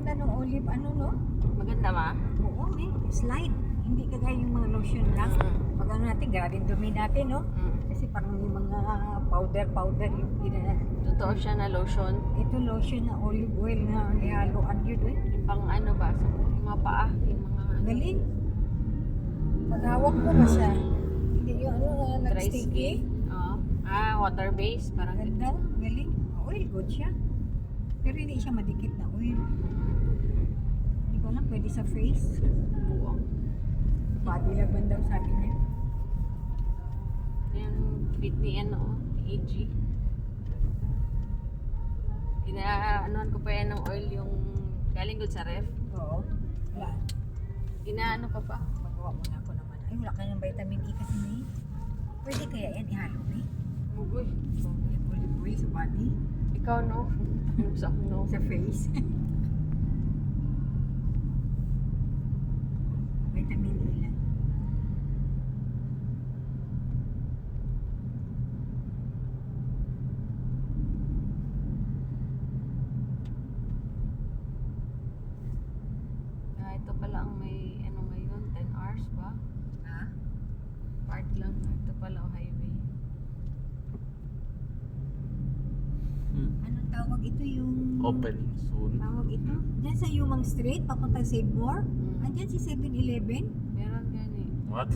ganda ng olive ano no? Maganda ba? Oo, may slide. Hindi kagaya yung mga lotion lang. Pag ano natin, grabe yung dumi natin, no? Kasi parang yung mga powder yung ginana. Totoo siya na lotion. Ito lotion na olive oil na ihaloan yun, eh. Yung pang ano ba? Yung mga paa. Yung mga ano. Galing. Pag hawak mo ba siya? Hindi yung ano, Dry nag-sticky. skin. Oo. Water base. Parang Ganda, galing. Oil good siya. Pero hindi siya madikit na oil. Hindi ko alam, pwede sa face. buong. Body lang man daw sabi niya. Yung fit ni ano, ni AG. Inaanuhan ko pa yan ng oil yung galing good sa ref. Oo. Wala. Inaano ka pa? Magawa muna ako naman. Ay, wala ka ng vitamin E kasi may. Pwede kaya yan ihalo may? Mugoy. Olive oil sa body. Ikaw no? Sa no? Sa face. Vitamin E lang. Ito pala ang may ano ngayon, 10 hours ba? Ha? Part lang. Ito pala ang highway. Anong tawag ito yung... Opening soon. Tawag ito? Diyan sa Yumang Street, papuntang Save More. Andyan si 7-Eleven. Meron gani. What?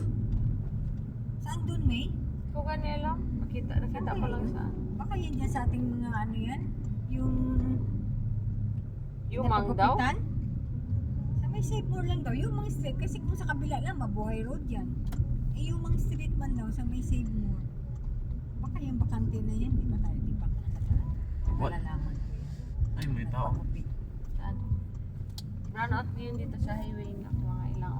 Saan dun, May? Ikaw gani alam? Nakita ko lang sa Baka yan dyan sa ating mga ano yan. Yung... Yumang daw? Napagupitan? Sa may Save More lang daw. Yumang Street. Kasi kung sa kabila lang, Mabuhay Road yan. Eh, Yumang Street man daw sa may Save More. Baka yung bakante na yan. Di ba tayo? Di ba nakadaan? What? Malalaman ko yan. Ay, may tao. Nagpagupit. Saan? Run out ngayon dito sa highway na mga ilang